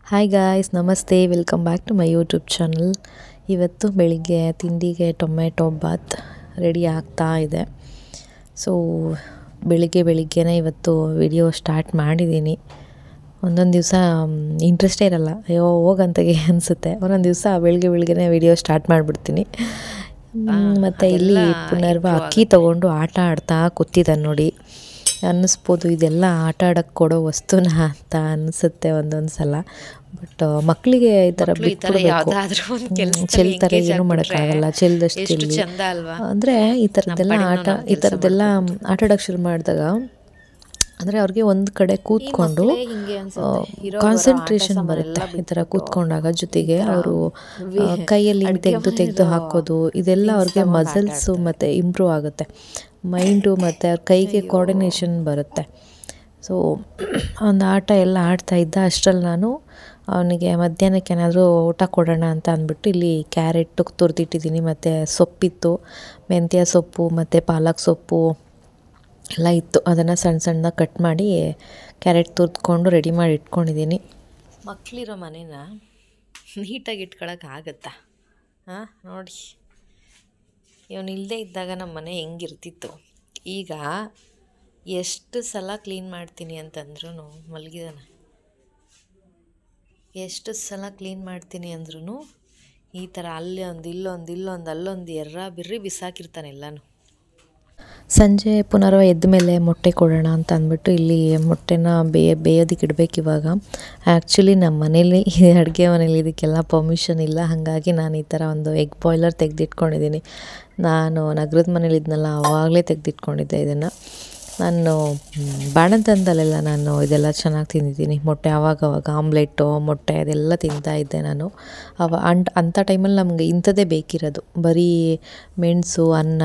Hi guys, ನಮಸ್ತೆ. Welcome back to my YouTube channel. ಇವತ್ತು ಬೆಳಿಗ್ಗೆ ತಿಂಡಿಗೆ ಟೊಮೆಟೊ ಬಾತ್ ರೆಡಿ ಆಗ್ತಾ ಇದೆ. ಸೊ ಬೆಳಿಗ್ಗೆನೇ ಇವತ್ತು ವಿಡಿಯೋ ಸ್ಟಾರ್ಟ್ ಮಾಡಿದ್ದೀನಿ. ಒಂದೊಂದು ದಿವಸ ಇಂಟ್ರೆಸ್ಟೇ ಇರಲ್ಲ, ಅಯ್ಯೋ ಹೋಗಂತಾಗೆ ಅನಿಸುತ್ತೆ. ಒಂದೊಂದು ದಿವಸ ಬೆಳಿಗ್ಗೆನೇ ವಿಡಿಯೋ ಸ್ಟಾರ್ಟ್ ಮಾಡಿಬಿಡ್ತೀನಿ. ಮತ್ತು ಇಲ್ಲಿ ಪುನರ್ವ ಅಕ್ಕಿ ತೊಗೊಂಡು ಆಟ ಆಡ್ತಾ ಕೂತಿದ್ದಾನೆ ನೋಡಿ. ಅನ್ನಿಸ್ಬೋದು ಇದೆಲ್ಲ ಆಟ ಆಡೋಕ್ಕೆ ಕೊಡೋ ವಸ್ತುನ ಅಂತ ಅನಿಸುತ್ತೆ ಒಂದೊಂದು ಸಲ. ಬಟ್ ಮಕ್ಕಳಿಗೆ ಈ ಥರ ಬಿಟ್ಬಿಡ್ಬೇಕು, ಚೆಲ್ತಾರೆ, ಏನೂ ಮಾಡೋಕ್ಕಾಗಲ್ಲ. ಚೆಲ್ದಷ್ಟು ಚೆಲ್ಲಿ ಅಂದರೆ ಈ ಥರದ್ದೆಲ್ಲ ಆಟ ಆಡೋಕ್ಕೆ ಶುರು ಮಾಡಿದಾಗ ಅಂದರೆ ಅವ್ರಿಗೆ ಒಂದು ಕಡೆ ಕೂತ್ಕೊಂಡು ಕಾನ್ಸಂಟ್ರೇಷನ್ ಬರುತ್ತೆ. ಈ ಥರ ಕೂತ್ಕೊಂಡಾಗ ಜೊತೆಗೆ ಅವರು ಕೈಯಲ್ಲಿ ತೆಗೆದು ಹಾಕೋದು, ಇದೆಲ್ಲ ಅವ್ರಿಗೆ ಮಸಲ್ಸು ಮತ್ತು ಇಂಪ್ರೂವ್ ಆಗುತ್ತೆ. ಮೈಂಡು ಮತ್ತು ಅವ್ರ ಕೈಗೆ ಕೋಆರ್ಡಿನೇಷನ್ ಬರುತ್ತೆ. ಸೊ ಒಂದು ಆಟ ಎಲ್ಲ ಆಡ್ತಾಯಿದ್ದ ಅಷ್ಟರಲ್ಲಿ ನಾನು ಅವನಿಗೆ ಮಧ್ಯಾಹ್ನಕ್ಕೆ ಏನಾದರೂ ಊಟ ಕೊಡೋಣ ಅಂತ ಅಂದ್ಬಿಟ್ಟು ಇಲ್ಲಿ ಕ್ಯಾರೆಟು ತುರಿದಿಟ್ಟಿದ್ದೀನಿ. ಮತ್ತು ಸೊಪ್ಪಿತ್ತು, ಮೆಂತ್ಯ ಸೊಪ್ಪು ಮತ್ತು ಪಾಲಕ್ ಸೊಪ್ಪು ಎಲ್ಲ ಇತ್ತು. ಅದನ್ನು ಸಣ್ಣದಾಗಿ ಕಟ್ ಮಾಡಿ ಕ್ಯಾರೆಟ್ ತುರಿದ್ಕೊಂಡು ರೆಡಿ ಮಾಡಿ ಇಟ್ಕೊಂಡಿದ್ದೀನಿ. ಮಕ್ಕಳಿರೋ ಮನೇನ ನೀಟಾಗಿ ಇಟ್ಕೊಳಕ್ಕಾಗತ್ತಾ? ಹಾಂ, ನೋಡಿ, ಇವನು ಇಲ್ಲದೇ ಇದ್ದಾಗ ನಮ್ಮ ಮನೆ ಹೆಂಗಿರ್ತಿತ್ತು. ಈಗ ಎಷ್ಟು ಸಲ ಕ್ಲೀನ್ ಮಾಡ್ತೀನಿ ಅಂತಂದ್ರೂ ಮಲಗಿದಾನೆ. ಎಷ್ಟು ಸಲ ಕ್ಲೀನ್ ಮಾಡ್ತೀನಿ ಅಂದ್ರೂ ಈ ಥರ ಅಲ್ಲೊಂದು ಎರ್ರ ಬಿಸಾಕಿರ್ತಾನೆ ಎಲ್ಲನೂ. ಸಂಜೆ ಪುನರ್ವ ಎದ್ದ ಮೇಲೆ ಮೊಟ್ಟೆ ಕೊಡೋಣ ಅಂತ ಅಂದ್ಬಿಟ್ಟು ಇಲ್ಲಿ ಮೊಟ್ಟೆನ ಬೇಯೋದಕ್ಕೆ ಇಡಬೇಕು. ಇವಾಗ ಆ್ಯಕ್ಚುಲಿ ನಮ್ಮ ಮನೇಲಿ ಅಡುಗೆ ಮನೇಲಿ ಇದಕ್ಕೆಲ್ಲ ಪರ್ಮಿಷನ್ ಇಲ್ಲ. ಹಾಗಾಗಿ ನಾನು ಈ ಥರ ಒಂದು ಎಗ್ ಬಾಯ್ಲರ್ ತೆಗೆದಿಟ್ಕೊಂಡಿದ್ದೀನಿ. ನಾನು ನಗರದ ಮನೇಲಿ ಇದ್ನಲ್ಲ, ಆವಾಗಲೇ ತೆಗೆದಿಟ್ಕೊಂಡಿದ್ದೆ ಇದನ್ನು. ನಾನು ಬಾಣಂತನದಲ್ಲೆಲ್ಲ ನಾನು ಇದೆಲ್ಲ ಚೆನ್ನಾಗಿ ತಿಂದಿದ್ದೀನಿ. ಮೊಟ್ಟೆ ಆವಾಗವಾಗ ಆಮ್ಲೆಟ್ಟು, ಮೊಟ್ಟೆ ಅದೆಲ್ಲ ತಿಂತಾಯಿದ್ದೆ ನಾನು. ಅಂಥ ಟೈಮಲ್ಲಿ ನಮಗೆ ಇಂಥದ್ದೇ ಬೇಕಿರೋದು. ಬರೀ ಮೆಣಸು, ಅನ್ನ,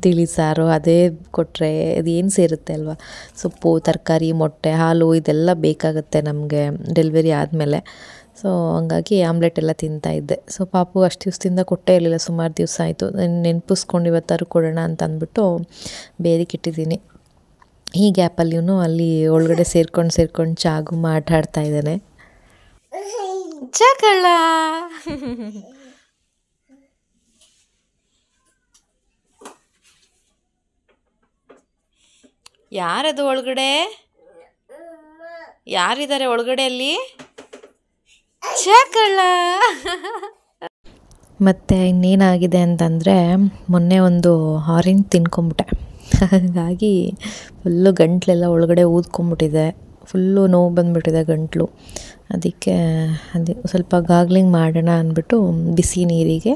ತಿಳಿ ಸಾರು ಅದೇ ಕೊಟ್ಟರೆ ಅದೇನು ಸೇರುತ್ತೆ ಅಲ್ವಾ. ಸೊಪ್ಪು, ತರಕಾರಿ, ಮೊಟ್ಟೆ, ಹಾಲು ಇದೆಲ್ಲ ಬೇಕಾಗುತ್ತೆ ನಮಗೆ ಡೆಲಿವರಿ ಆದಮೇಲೆ. ಸೊ ಹಂಗಾಗಿ ಆಮ್ಲೆಟ್ ಎಲ್ಲ ತಿಂತಾಯಿದ್ದೆ. ಸೊ ಪಾಪು ಅಷ್ಟು ದಿವಸದಿಂದ ಕೊಟ್ಟೇ ಇರಲಿಲ್ಲ, ಸುಮಾರು ದಿವಸ ಆಯಿತು. ನೆನಪಿಸ್ಕೊಂಡು ಇವತ್ತಾರು ಕೊಡೋಣ ಅಂತ ಅಂದ್ಬಿಟ್ಟು ಬೇರೆಕಿಟ್ಟಿದ್ದೀನಿ. ಈ ಗ್ಯಾಪಲ್ಲಿ ಇವನು ಅಲ್ಲಿ ಒಳಗಡೆ ಸೇರ್ಕೊಂಡು ಚಾಗುಮ್ಮ ಆಟ ಆಡ್ತಾ ಇದ್ದಾನೆ. ಜಗಳ ಯಾರದು ಒಳಗಡೆ? ಯಾರಿದ್ದಾರೆ ಒಳಗಡೆ ಅಲ್ಲಿ? ಜಗಳ. ಮತ್ತು ಇನ್ನೇನಾಗಿದೆ ಅಂತಂದರೆ, ಮೊನ್ನೆ ಒಂದು ಆರೆಂಜ್ ತಿನ್ಕೊಂಬಿಟ್ಟೆ. ಹಾಗಾಗಿ ಫುಲ್ಲು ಗಂಟ್ಲೆಲ್ಲ ಒಳಗಡೆ ಊದ್ಕೊಂಬಿಟ್ಟಿದೆ. ಫುಲ್ಲು ನೋವು ಬಂದುಬಿಟ್ಟಿದೆ ಗಂಟ್ಲು. ಅದಕ್ಕೆ ಸ್ವಲ್ಪ ಗಾಗ್ಲಿಂಗ್ ಮಾಡೋಣ ಅಂದ್ಬಿಟ್ಟು ಬಿಸಿ ನೀರಿಗೆ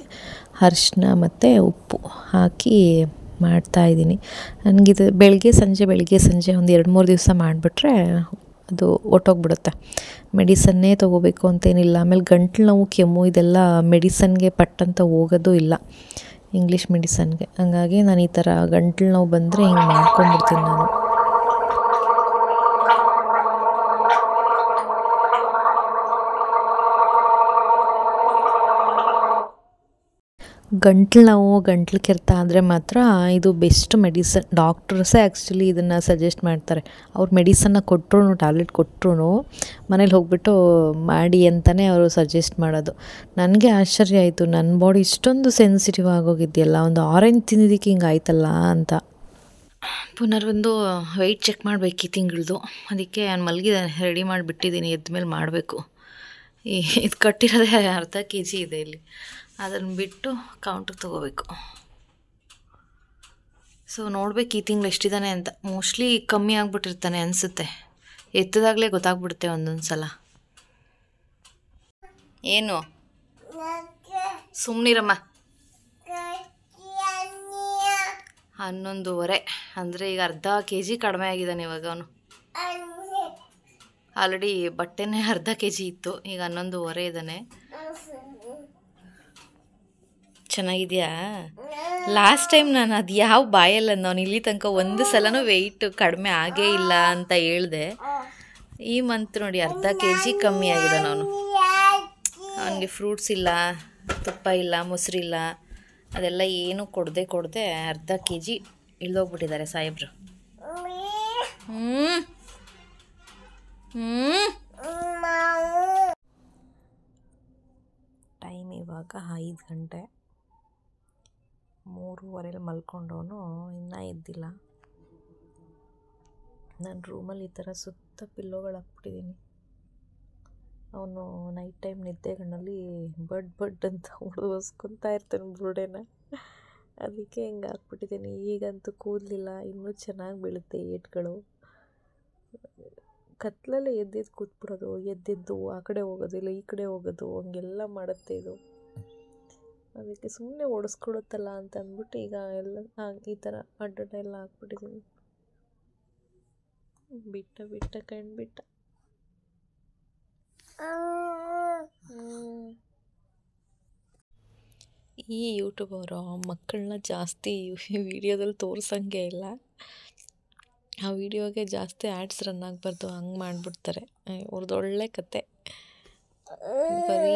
ಅರಿಶಿನ ಮತ್ತು ಉಪ್ಪು ಹಾಕಿ ಮಾಡ್ತಾಯಿದ್ದೀನಿ. ನನಗಿದು ಬೆಳಗ್ಗೆ ಸಂಜೆ ಒಂದು 2-3 ದಿವಸ ಮಾಡಿಬಿಟ್ರೆ ಅದು ಹೊರ್ಟೋಗ್ಬಿಡುತ್ತೆ. ಮೆಡಿಸನ್ನೇ ತೊಗೋಬೇಕು ಅಂತೇನಿಲ್ಲ. ಆಮೇಲೆ ಗಂಟ್ಲು ನೋವು, ಕೆಮ್ಮು ಇದೆಲ್ಲ ಮೆಡಿಸನ್ಗೆ ಪಟ್ಟಂತ ಹೋಗೋದು ಇಲ್ಲ, ಇಂಗ್ಲೀಷ್ ಮೆಡಿಸನ್ಗೆ. ಹಂಗಾಗಿ ನಾನು ಈ ಥರ ಗಂಟ್ಲು ನೋವು ಬಂದರೆ ಹಿಂಗೆ ಮಾಡ್ಕೊಂಡ್ಬಿಡ್ತೀನಿ ನಾನು. ಗಂಟ್ಲು ಕೆರೆತ ಆದರೆ ಮಾತ್ರ ಇದು ಬೆಸ್ಟ್ ಮೆಡಿಸನ್. ಡಾಕ್ಟರ್ಸೇ ಆ್ಯಕ್ಚುಲಿ ಇದನ್ನು ಸಜೆಸ್ಟ್ ಮಾಡ್ತಾರೆ. ಅವ್ರು ಮೆಡಿಸನ್ನ ಕೊಟ್ಟರು, ಟ್ಯಾಬ್ಲೆಟ್ ಕೊಟ್ಟರು ಮನೇಲಿ ಹೋಗ್ಬಿಟ್ಟು ಮಾಡಿ ಅಂತಲೇ ಅವರು ಸಜೆಸ್ಟ್ ಮಾಡೋದು. ನನಗೆ ಆಶ್ಚರ್ಯ ಆಯಿತು, ನನ್ನ ಬಾಡಿ ಇಷ್ಟೊಂದು ಸೆನ್ಸಿಟಿವ್ ಆಗೋಗಿದೆಯಲ್ಲ, ಒಂದು ಆರೆಂಜ್ ತಿಂದಿದ್ದಕ್ಕೆ ಹಿಂಗೆ ಆಯ್ತಲ್ಲ ಅಂತ. ಪುನರ್ವೊಂದು ವೆಯ್ಟ್ ಚೆಕ್ ಮಾಡಬೇಕು ಈ ತಿಂಗಳದು. ಅದಕ್ಕೆ ನಾನು ಮಲಗಿದ್ದಾನೆ, ರೆಡಿ ಮಾಡಿಬಿಟ್ಟಿದ್ದೀನಿ. ಎದ್ದ ಮೇಲೆ ಮಾಡಬೇಕು. ಇದು ಕಟ್ಟಿರೋದೇ ಅರ್ಧ kg ಇದೆ ಇಲ್ಲಿ. ಅದನ್ನು ಬಿಟ್ಟು ಕೌಂಟ್ರಿಗೆ ತೊಗೋಬೇಕು. ಸೊ ನೋಡ್ಬೇಕು ಈ ತಿಂಗಳು ಎಷ್ಟಿದ್ದಾನೆ ಅಂತ. ಮೋಸ್ಟ್ಲಿ ಕಮ್ಮಿ ಆಗಿಬಿಟ್ಟಿರ್ತಾನೆ ಅನಿಸುತ್ತೆ. ಎತ್ತದಾಗಲೇ ಗೊತ್ತಾಗ್ಬಿಡುತ್ತೆ ಒಂದೊಂದು ಸಲ. ಏನು ಸುಮ್ಮನಿರಮ್ಮ. 11:15 ಅಂದರೆ ಈಗ ಅರ್ಧ kg ಕಡಿಮೆ ಆಗಿದ್ದಾನೆ ಇವಾಗ ಅವನು. ಆಲ್ರೆಡಿ ಬಟ್ಟೆನೇ ಅರ್ಧ kg ಇತ್ತು, ಈಗ 11:15 ಇದ್ದಾನೆ. ಚೆನ್ನಾಗಿದೆಯಾ? ಲಾಸ್ಟ್ ಟೈಮ್ ನಾನು ಅದು ಯಾವ ಬಾಯಲ್ಲ ನಾನು ಇಲ್ಲಿ ತನಕ ಒಂದು ಸಲನೂ ವೆಯ್ಟ್ ಕಡಿಮೆ ಆಗೇ ಇಲ್ಲ ಅಂತ ಹೇಳಿದೆ. ಈ ಮಂತ್ ನೋಡಿ ಅರ್ಧ kg ಕಮ್ಮಿ ಆಗಿದ್ದಾನೆ ಅವನು. ಅವನಿಗೆ ಫ್ರೂಟ್ಸ್ ಇಲ್ಲ, ತುಪ್ಪ ಇಲ್ಲ, ಮೊಸರಿಲ್ಲ, ಅದೆಲ್ಲ ಏನೂ ಕೊಡದೆ ಅರ್ಧ kg ಇಳ್ದೋಗ್ಬಿಟ್ಟಿದ್ದಾರೆ ಸಾಹೇಬ್ರು. ಇವಾಗ 5 ಗಂಟೆ. 3:15 ಮಲ್ಕೊಂಡವನು ಇನ್ನೂ ಎದ್ದಿಲ್ಲ. ನಾನು ರೂಮಲ್ಲಿ ಈ ಥರ ಸುತ್ತ ಪಿಲ್ಲೋಗಳು ಹಾಕ್ಬಿಟ್ಟಿದ್ದೀನಿ. ಅವನು ನೈಟ್ ಟೈಮ್ ನಿದ್ದೆಗಳಲ್ಲಿ ಬಡ್ ಅಂತ ಉಳಿಸ್ಕೊತಾ ಇರ್ತಾನೆ ಬುರುಡೆನ. ಅದಕ್ಕೆ ಹಿಂಗೆ ಹಾಕ್ಬಿಟ್ಟಿದ್ದೀನಿ. ಈಗಂತೂ ಕೂದಲಿಲ್ಲ, ಇನ್ನೂ ಚೆನ್ನಾಗಿ ಬೀಳುತ್ತೆ ಏಟ್ಗಳು. ಕತ್ಲಲ್ಲೇ ಎದ್ದೆದ್ದು ಕೂತ್ಬಿಡೋದು, ಎದ್ದೆದ್ದು ಆ ಕಡೆ ಹೋಗೋದು, ಇಲ್ಲ ಈ ಕಡೆ ಹೋಗೋದು, ಹಂಗೆಲ್ಲ ಮಾಡುತ್ತೆ ಇದು. ಅದಕ್ಕೆ ಸುಮ್ಮನೆ ಓಡಿಸ್ಕೊಡುತ್ತಲ್ಲ ಅಂತ ಅಂದ್ಬಿಟ್ಟು ಈಗ ಎಲ್ಲ ಈ ಥರ ಅಡ್ಡ ಎಲ್ಲ ಹಾಕ್ಬಿಟ್ಟಿದ್ದೀನಿ. ಬಿಟ್ಟ ಕಣ್ಬಿಟ್ಟ. ಈ ಯೂಟ್ಯೂಬ್ ಅವರು ಮಕ್ಕಳನ್ನ ಜಾಸ್ತಿ ವಿಡಿಯೋದಲ್ಲಿ ತೋರಿಸಂಗೆ ಇಲ್ಲ. ಆ ವಿಡಿಯೋಗೆ ಜಾಸ್ತಿ ಆ್ಯಡ್ಸ್ ರನ್ ಆಗಬಾರ್ದು, ಹಂಗೆ ಮಾಡಿಬಿಡ್ತಾರೆ. ಅವ್ರದ್ದು ಒಳ್ಳೆ ಕತೆ. ಬರೀ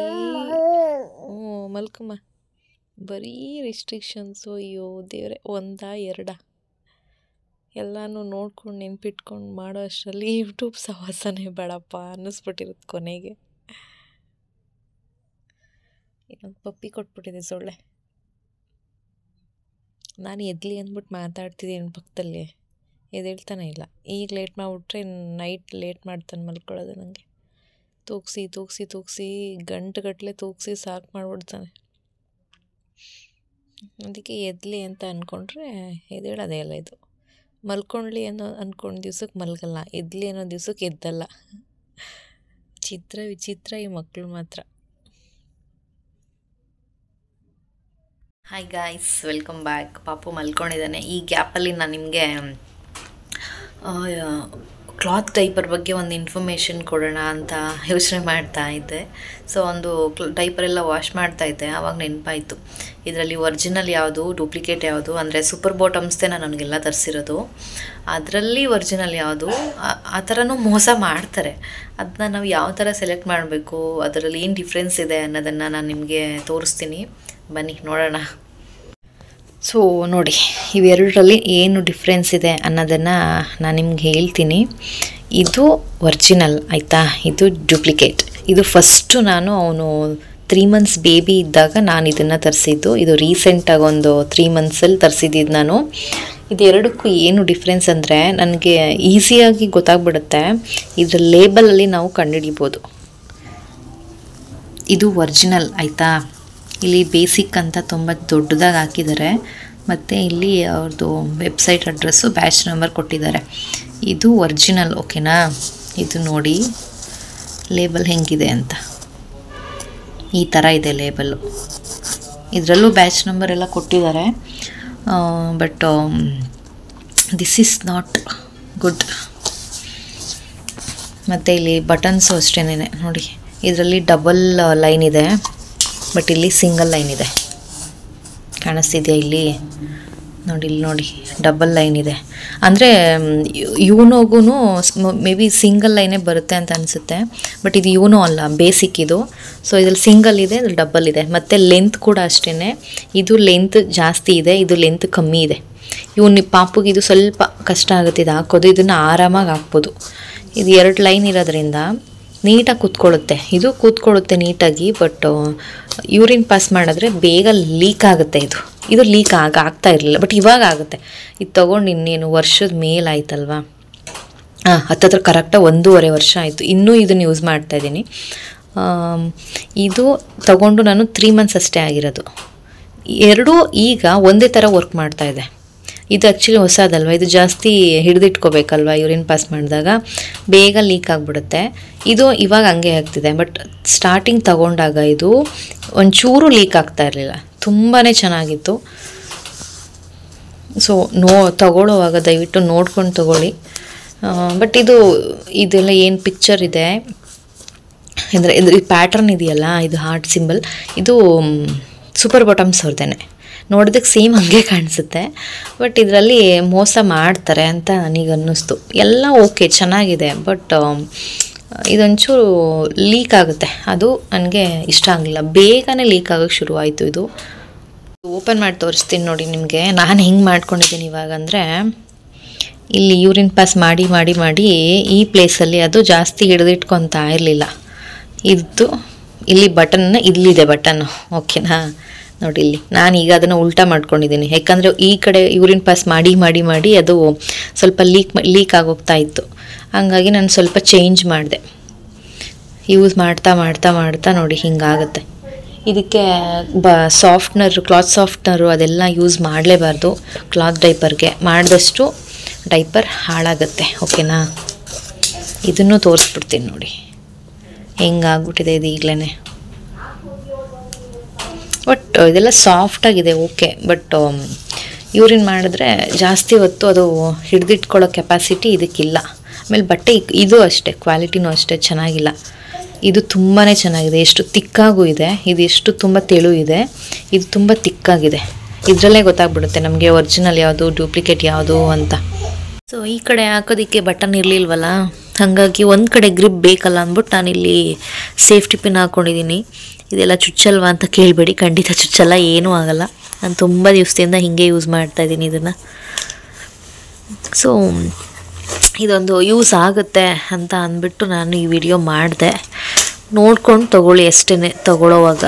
ಮಲ್ಕಮ್ಮ, ಬರೀ ರಿಸ್ಟ್ರಿಕ್ಷನ್ಸು. ಅಯ್ಯೋ ದೇವ್ರೆ, 1 2 ಎಲ್ಲನೂ ನೋಡ್ಕೊಂಡು ನೆನ್ಪಿಟ್ಕೊಂಡು ಮಾಡೋ ಅಷ್ಟರಲ್ಲಿ ಯೂಟ್ಯೂಬ್ ಸಹವಾಸನೇ ಬೇಡಪ್ಪ ಅನ್ನಿಸ್ಬಿಟ್ಟಿರುತ್ತೆ ಕೊನೆಗೆ. ಇನ್ನೊಂದು ಪಪ್ಪಿ ಕೊಟ್ಬಿಟ್ಟಿದೆ ಸೊಳ್ಳೆ. ನಾನು ಎದ್ಲಿ ಅಂದ್ಬಿಟ್ಟು ಮಾತಾಡ್ತಿದ್ದೀನಿ ಪಕ್ಕದಲ್ಲಿ, ಎದ್ದೇಳ್ತಾನೆ ಇಲ್ಲ. ಈಗ ಲೇಟ್ ಮಾಡಿಬಿಟ್ರೆ ನೈಟ್ ಲೇಟ್ ಮಾಡ್ತಾನೆ ಮಲ್ಕೊಳ್ಳೋದು. ನನಗೆ ತೂಗಿಸಿ ಗಂಟೆಗಟ್ಟಲೆ ತೂಗಿಸಿ ಸಾಕು ಮಾಡಿಬಿಡ್ತಾನೆ. ಅದಕ್ಕೆ ಎದ್ಲಿ ಅಂತ ಅಂದ್ಕೊಂಡ್ರೆ ಎದ್ದೇಳೋದೇ ಇಲ್ಲ. ಇದು ಮಲ್ಕೊಳ್ಳಿ ಅನ್ನೋ ಅಂದ್ಕೊಂಡು ದಿವ್ಸಕ್ಕೆ ಮಲ್ಗಲ್ಲ, ಎದ್ಲಿ ಅನ್ನೋ ದಿವ್ಸಕ್ಕೆ ಎದ್ದಲ್ಲ. ವಿಚಿತ್ರ ಈ ಮಕ್ಕಳು ಮಾತ್ರ. Hi guys, welcome back. ಪಾಪು ಮಲ್ಕೊಂಡಿದ್ದಾನೆ. ಈ ಗ್ಯಾಪಲ್ಲಿ ನಾನು ನಿಮಗೆ ಕ್ಲಾತ್ ಡೈಪರ್ ಬಗ್ಗೆ ಒಂದು ಇನ್ಫಾರ್ಮೇಷನ್ ಕೊಡೋಣ ಅಂತ ಯೋಚನೆ ಮಾಡ್ತಾ ಇದ್ದೆ. ಸೊ ಒಂದು ಡೈಪರೆಲ್ಲ ವಾಶ್ ಮಾಡ್ತಾಯಿದ್ದೆ, ಆವಾಗ ನೆನಪಾಯಿತು ಇದರಲ್ಲಿ ಒರಿಜಿನಲ್ ಯಾವುದು, ಡೂಪ್ಲಿಕೇಟ್ ಯಾವುದು, ಅಂದರೆ ಸೂಪರ್ ಬಾಟಮ್ಸ್ದೇ ನಾನು ನನಗೆಲ್ಲ ತರಿಸಿರೋದು. ಅದರಲ್ಲಿ ಒರಿಜಿನಲ್ ಯಾವುದು, ಆ ಥರನೂ ಮೋಸ ಮಾಡ್ತಾರೆ. ಅದನ್ನ ನಾವು ಯಾವ ಥರ ಸೆಲೆಕ್ಟ್ ಮಾಡಬೇಕು, ಅದರಲ್ಲಿ ಏನು ಡಿಫ್ರೆನ್ಸ್ ಇದೆ ಅನ್ನೋದನ್ನು ನಾನು ನಿಮಗೆ ತೋರಿಸ್ತೀನಿ. ಬನ್ನಿ ನೋಡೋಣ. ಸೊ ನೋಡಿ, ಇವೆರಡರಲ್ಲಿ ಏನು ಡಿಫ್ರೆನ್ಸ್ ಇದೆ ಅನ್ನೋದನ್ನು ನಾನು ನಿಮ್ಗೆ ಹೇಳ್ತೀನಿ. ಇದು ಒರಿಜಿನಲ್ ಆಯಿತಾ, ಇದು ಡೂಪ್ಲಿಕೇಟ್. ಇದು ಫಸ್ಟು ನಾನು ಅವನು 3 months ಬೇಬಿ ಇದ್ದಾಗ ನಾನು ಇದನ್ನು ತರಿಸಿದ್ದು. ಇದು ರೀಸೆಂಟಾಗಿ ಒಂದು 3 monthsಲ್ಲಿ ತರಿಸಿದ್ದು ನಾನು. ಇದೆರಡಕ್ಕೂ ಏನು ಡಿಫ್ರೆನ್ಸ್ ಅಂದರೆ ನನಗೆ ಈಸಿಯಾಗಿ ಗೊತ್ತಾಗ್ಬಿಡುತ್ತೆ. ಇದರ ಲೇಬಲಲ್ಲಿ ನಾವು ಕಂಡುಹಿಡಿಬೋದು. ಇದು ಒರಿಜಿನಲ್ ಆಯಿತಾ. ಇಲ್ಲಿ ಬೇಸಿಕ್ ಅಂತ ತುಂಬ ದೊಡ್ಡದಾಗಿ ಹಾಕಿದ್ದಾರೆ, ಮತ್ತು ಇಲ್ಲಿ ಅವ್ರದ್ದು ವೆಬ್ಸೈಟ್ ಅಡ್ರೆಸ್ಸು, ಬ್ಯಾಚ್ ನಂಬರ್ ಕೊಟ್ಟಿದ್ದಾರೆ. ಇದು ಒರಿಜಿನಲ್, ಓಕೆನಾ. ಇದು ನೋಡಿ ಲೇಬಲ್ ಹೆಂಗಿದೆ ಅಂತ, ಈ ಥರ ಇದೆ ಲೇಬಲ್ಲು. ಇದರಲ್ಲೂ ಬ್ಯಾಚ್ ನಂಬರ್ ಎಲ್ಲ ಕೊಟ್ಟಿದ್ದಾರೆ, but this is not good. ಮತ್ತು ಇಲ್ಲಿ ಬಟನ್ಸು ಅಷ್ಟೇನೆ ನೋಡಿ, ಇದರಲ್ಲಿ ಡಬಲ್ ಲೈನ್ ಇದೆ, ಬಟ್ ಇಲ್ಲಿ ಸಿಂಗಲ್ ಲೈನ್ ಇದೆ. ಕಾಣಿಸ್ತಿದೆಯಾ ಇಲ್ಲಿ ನೋಡಿ, ಇಲ್ಲಿ ನೋಡಿ ಡಬಲ್ ಲೈನ್ ಇದೆ. ಅಂದರೆ ಯೂನೋಗೂ ಮೇ ಬಿ ಸಿಂಗಲ್ ಲೈನೇ ಬರುತ್ತೆ ಅಂತ ಅನಿಸುತ್ತೆ, ಬಟ್ ಇದು ಯೂನೋ ಅಲ್ಲ, ಬೇಸಿಕ್ ಇದು. ಸೊ ಇದ್ರಲ್ಲಿ ಸಿಂಗಲ್ ಇದೆ, ಇದ್ರಲ್ಲಿ ಡಬಲ್ ಇದೆ. ಮತ್ತು ಲೆಂತ್ ಕೂಡ ಅಷ್ಟೇ, ಇದು ಲೆಂತ್ ಜಾಸ್ತಿ ಇದೆ, ಇದು ಲೆಂತ್ ಕಮ್ಮಿ ಇದೆ. ಪಾಪುಗೆ ಇದು ಸ್ವಲ್ಪ ಕಷ್ಟ ಆಗುತ್ತೆ ಇದು ಹಾಕೋದು, ಇದನ್ನು ಆರಾಮಾಗಿ ಹಾಕ್ಬೋದು. ಇದು 2 ಲೈನ್ ಇರೋದ್ರಿಂದ ನೀಟಾಗಿ ಕೂತ್ಕೊಳ್ಳುತ್ತೆ. ಇದು ಕೂತ್ಕೊಳ್ಳುತ್ತೆ ನೀಟಾಗಿ, ಬಟ್ ಯೂರಿನ್ ಪಾಸ್ ಮಾಡಿದ್ರೆ ಬೇಗ ಲೀಕ್ ಆಗುತ್ತೆ. ಇದು ಲೀಕ್ ಆಗ್ತಾ ಇರಲಿಲ್ಲ, ಬಟ್ ಇವಾಗ ಆಗುತ್ತೆ. ಇದು ತೊಗೊಂಡು ಇನ್ನೇನು ವರ್ಷದ ಮೇಲಾಯ್ತಲ್ವಾ, ಹತ್ತತ್ರ ಕರೆಕ್ಟಾಗಿ 1.5 ವರ್ಷ ಆಯಿತು. ಇನ್ನೂ ಇದನ್ನು ಯೂಸ್ ಮಾಡ್ತಾಯಿದ್ದೀನಿ. ಇದು ತಗೊಂಡು ನಾನು 3 months ಅಷ್ಟೇ ಆಗಿರೋದು. ಎರಡೂ ಈಗ ಒಂದೇ ಥರ ವರ್ಕ್ ಮಾಡ್ತಾಯಿದೆ. ಇದು ಆ್ಯಕ್ಚುಲಿ ಹೊಸದಲ್ವ, ಇದು ಜಾಸ್ತಿ ಹಿಡಿದಿಟ್ಕೋಬೇಕಲ್ವ, ಯೂರಿನ್ ಪಾಸ್ ಮಾಡಿದಾಗ ಬೇಗ ಲೀಕ್ ಆಗಿಬಿಡುತ್ತೆ. ಇದು ಇವಾಗ ಹಂಗೆ ಆಗ್ತಿದೆ, ಬಟ್ ಸ್ಟಾರ್ಟಿಂಗ್ ತಗೊಂಡಾಗ ಇದು ಒಂಚೂರು ಲೀಕ್ ಆಗ್ತಾ ಇರಲಿಲ್ಲ, ತುಂಬಾ ಚೆನ್ನಾಗಿತ್ತು. ಸೊ ತಗೊಳ್ಳೋವಾಗ ದಯವಿಟ್ಟು ನೋಡ್ಕೊಂಡು ತಗೊಳ್ಳಿ. ಬಟ್ ಇದೆಲ್ಲ ಏನು ಪಿಕ್ಚರ್ ಇದೆ ಅಂದರೆ ಇದ್ರ ಪ್ಯಾಟ್ರನ್ ಇದೆಯಲ್ಲ, ಇದು ಹಾರ್ಟ್ ಸಿಂಬಲ್, ಇದು ಸೂಪರ್ ಬಾಟಮ್ಸ್ ಅವ್ರದ್ದೇನೆ. ನೋಡೋದಕ್ಕೆ ಸೇಮ್ ಹಾಗೆ ಕಾಣಿಸುತ್ತೆ, ಬಟ್ ಇದರಲ್ಲಿ ಮೋಸ ಮಾಡ್ತಾರೆ ಅಂತ ನನಗೆ ಅನ್ನಿಸ್ತು. ಎಲ್ಲ ಓಕೆ ಚೆನ್ನಾಗಿದೆ, ಬಟ್ ಇದೊಂಚೂರು ಲೀಕ್ ಆಗುತ್ತೆ, ಅದು ನನಗೆ ಇಷ್ಟ ಆಗಲಿಲ್ಲ. ಬೇಗನೆ ಲೀಕ್ ಆಗೋಕ್ಕೆ ಶುರುವಾಯಿತು. ಇದು ಓಪನ್ ಮಾಡಿ ತೋರಿಸ್ತೀನಿ ನೋಡಿ ನಿಮಗೆ ನಾನು ಹೆಂಗೆ ಮಾಡ್ಕೊಂಡಿದ್ದೀನಿ ಇವಾಗ. ಅಂದರೆ ಇಲ್ಲಿ ಯೂರಿನ್ ಪಾಸ್ ಮಾಡಿ ಮಾಡಿ ಮಾಡಿ ಈ ಪ್ಲೇಸಲ್ಲಿ ಅದು ಜಾಸ್ತಿ ಹಿಡಿದಿಟ್ಕೊತಾ ಇರಲಿಲ್ಲ. ಇದು ಇಲ್ಲಿ ಬಟನ್ನ ಇಲ್ಲಿದೆ ಬಟನ್ನು, ಓಕೆನಾ. ನೋಡಿ ಇಲ್ಲಿ ನಾನು ಈಗ ಅದನ್ನು ಉಲ್ಟಾ ಮಾಡ್ಕೊಂಡಿದ್ದೀನಿ, ಯಾಕಂದರೆ ಈ ಕಡೆ ಯೂರಿನ್ ಪಾಸ್ ಮಾಡಿ ಮಾಡಿ ಮಾಡಿ ಅದು ಸ್ವಲ್ಪ ಲೀಕ್ ಆಗೋಗ್ತಾ ಇತ್ತು. ಹಂಗಾಗಿ ನಾನು ಸ್ವಲ್ಪ ಚೇಂಜ್ ಮಾಡಿದೆ. ಯೂಸ್ ಮಾಡ್ತಾ ಮಾಡ್ತಾ ಮಾಡ್ತಾ ನೋಡಿ ಹಿಂಗಾಗುತ್ತೆ. ಇದಕ್ಕೆ ಕ್ಲಾತ್ ಸಾಫ್ಟ್ನರು ಅದೆಲ್ಲ ಯೂಸ್ ಮಾಡಲೇಬಾರ್ದು. ಕ್ಲಾತ್ ಡೈಪರ್ಗೆ ಮಾಡಿದಷ್ಟು ಡೈಪರ್ ಹಾಳಾಗುತ್ತೆ, ಓಕೆನಾ. ಇದನ್ನು ತೋರಿಸ್ಬಿಡ್ತೀನಿ ನೋಡಿ ಹೆಂಗಾಗ್ಬಿಟ್ಟಿದೆ ಇದು ಈಗಲೇ. ಬಟ್ ಇದೆಲ್ಲ ಸಾಫ್ಟಾಗಿದೆ, ಓಕೆ. ಬಟ್ ಯೂರಿನ್ ಮಾಡಿದ್ರೆ ಜಾಸ್ತಿ ಹೊತ್ತು ಅದು ಹಿಡಿದಿಟ್ಕೊಳ್ಳೋ ಕೆಪಾಸಿಟಿ ಇದಕ್ಕಿಲ್ಲ. ಆಮೇಲೆ ಬಟ್ಟೆ ಇದು ಅಷ್ಟೇ, ಕ್ವಾಲಿಟಿನೂ ಅಷ್ಟೇ ಚೆನ್ನಾಗಿಲ್ಲ. ಇದು ತುಂಬಾ ಚೆನ್ನಾಗಿದೆ, ಎಷ್ಟು ತಿಕ್ಕಾಗೂ ಇದೆ. ಇದು ಎಷ್ಟು ತುಂಬ ತೆಳು ಇದೆ, ಇದು ತುಂಬ ತಿಕ್ಕಾಗಿದೆ. ಇದರಲ್ಲೇ ಗೊತ್ತಾಗ್ಬಿಡುತ್ತೆ ನಮಗೆ ಒರಿಜಿನಲ್ ಯಾವುದು ಡೂಪ್ಲಿಕೇಟ್ ಯಾವುದು ಅಂತ. ಸೊ ಈ ಕಡೆ ಹಾಕೋದಕ್ಕೆ ಬಟನ್ ಇರಲಿಲ್ವಲ್ಲ, ಹಾಗಾಗಿ ಒಂದು ಕಡೆ ಗ್ರಿಪ್ ಬೇಕಲ್ಲ ಅಂದ್ಬಿಟ್ಟು ನಾನಿಲ್ಲಿ ಸೇಫ್ಟಿ ಪಿನ್ ಹಾಕ್ಕೊಂಡಿದ್ದೀನಿ. ಇದೆಲ್ಲ ಚುಚ್ಚಲ್ವಾ ಅಂತ ಕೇಳಬೇಡಿ, ಖಂಡಿತ ಚುಚ್ಚಲ್ಲ, ಏನೂ ಆಗಲ್ಲ. ನಾನು ತುಂಬ ದಿವಸದಿಂದ ಹೀಗೆ ಯೂಸ್ ಮಾಡ್ತಾಯಿದ್ದೀನಿ ಇದನ್ನು. ಸೊ ಇದೊಂದು ಯೂಸ್ ಆಗುತ್ತೆ ಅಂತ ಅಂದ್ಬಿಟ್ಟು ನಾನು ಈ ವಿಡಿಯೋ ಮಾಡಿದೆ. ನೋಡ್ಕೊಂಡು ತೊಗೊಳ್ಳಿ ಅಷ್ಟೇ ತೊಗೊಳ್ಳೋವಾಗ.